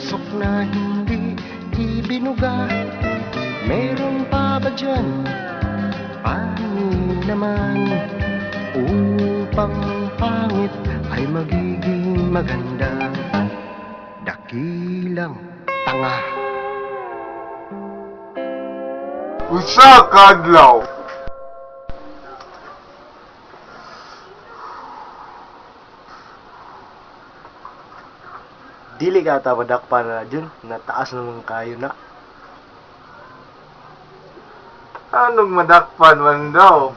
usok na hindi ibinuga? Meron pa ba dyan? Paano naman upang pangit ay magiging maganda? Dakilang tanga. Usa ka adlaw. Dili ka ata madakpan na dyan, nataas naman kayo na. Anong madakpan man daw?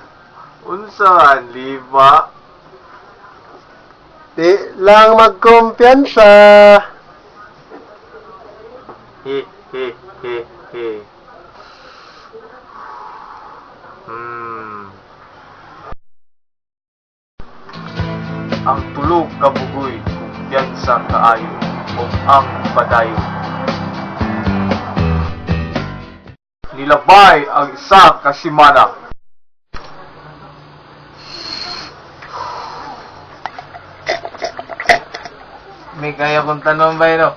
Unsahan, liba? Di lang magkumpiyansa. He, he, he, he. Ang tulog kabugoy, kumpiyansa kaayo, o ang padayon. Nilabay ang isa kasimana. May kaya kong tanong ba yun?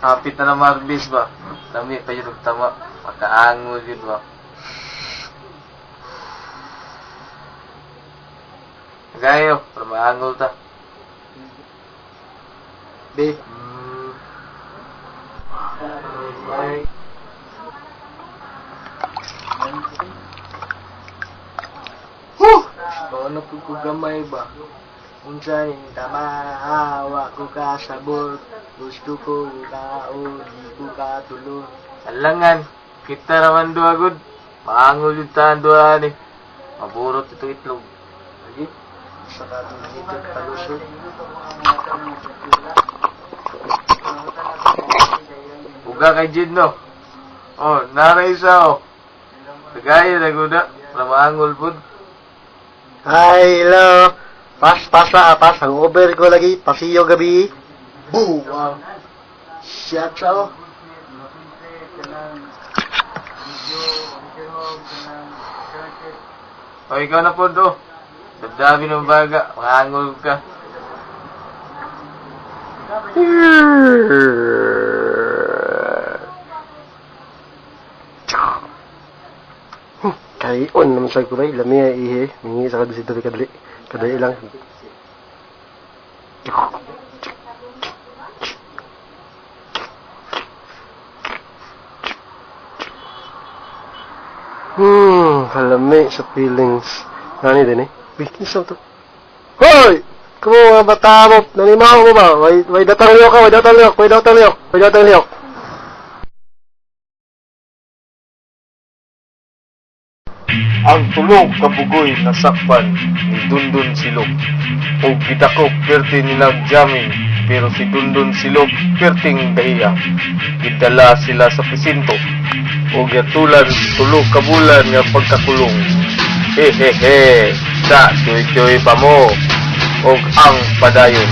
Hapit na ng marbis ba? Dami pa yun tama. Makaangol yun ba? Gayo, para maangol ta. Di. Ano po ko gamay ba? Unsa ning tamahawa ko ka sabor, gusto ko kaon, di ko katulog. Alangan, kita naman doa good. Maangol yung tahan doa ni. Maburot ito itlog. Lagi, sa katong dito palusot. Buga kay Jid no. Oh, nara isa oh. Tagay na guda. Para maangol po. Hi, hello. Pas. Ang Uber ko lagi. Pasiyo gabi. Boo! Wow. Shut up. O, ikaw na po do. Dagdabi ng baga. Maangol ka. Kayon naman sa kulay. Lami ay ihe. Mingi sa kadisito kadali. Kadali lang. Kalami sa feelings. Nani din eh? Bikin sa to. Hoy! Kamu mga bata mo, nanimaw mo ba? Way datang liyok ka, way datang liyok. Ang tulog kabugoy na sakpan ni Dundun Silog. O gidakop perti nilang jamming, pero si Dundun Silog perting dahiya. Gidala sila sa presinto. O gatulan tulog kabulan nga pagkakulong. Hehehe, sa choy-choy pa mo. O ang padayon.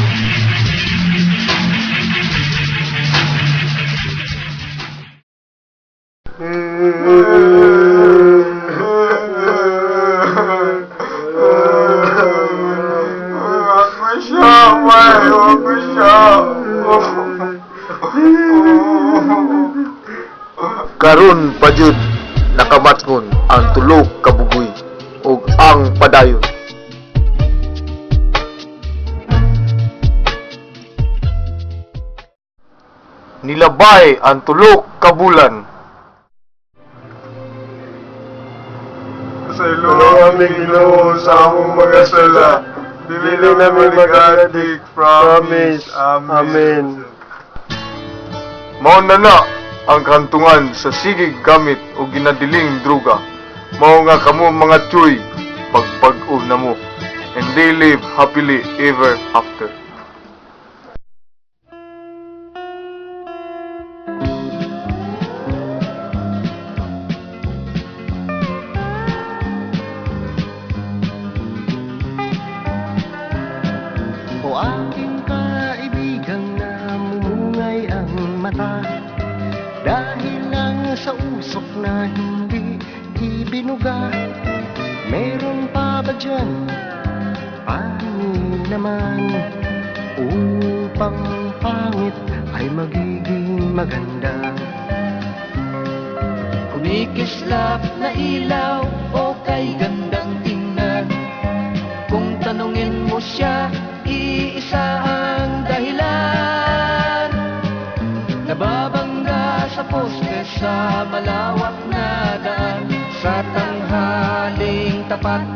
Karon pa jud nakamatngon ang tulog kabugoy ug ang padayon. Nilabay ang tulog kabulan. Sa ilo aming Ginoo sa among mga sala. Dili namin mag-adik. Promise. Amen. Mao na ang kantungan sa sigig gamit o ginadiling druga. Mao nga kamo mga tsuy, pagpag-o na mo. And they live happily ever after. O aking kaibigang namumungay ang mata, dahil lang sa usok na hindi ibinuga. Meron pa ba dyan? Paano naman upang pang pangit ay magiging maganda. Kumikislap na ilaw o kay gandang tingnan. Kung tanungin mo siya, iisa ang dahilan. Nababangga sa poste sa malawak na daan. Sa tanghaling tapat,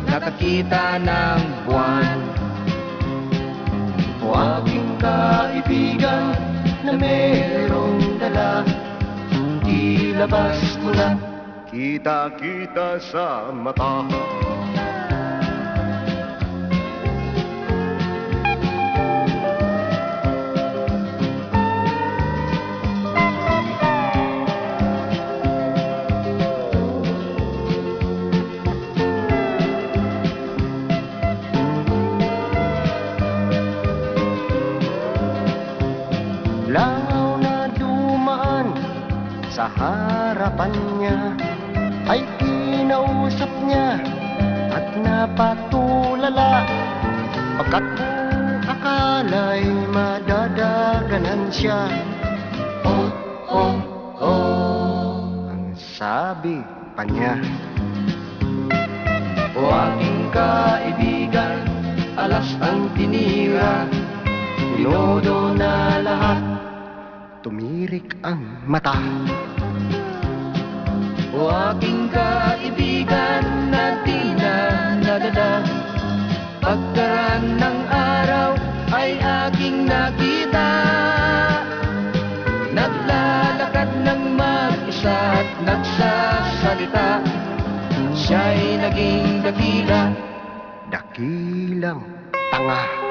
nakakita ng buwan. O aking kaibigan na merong dala, ilabas mo na. Kita-kita sa mata. Langaw na dumaan sa harapan niya ay kinausap niya at napatulala, pagkat akala'y madadaganan siya. Oh, oh, oh, ang sabi pa niya. O aking kaibigan, alas ang tinira, tinodo na lahat. Tumirik ang mata. O aking kaibigan na di na nadada, pagkaraan ng araw ay aking nakita. Naglalakad ng mag-isa at nagsasalita, siya'y naging dakila. Dakilang tanga.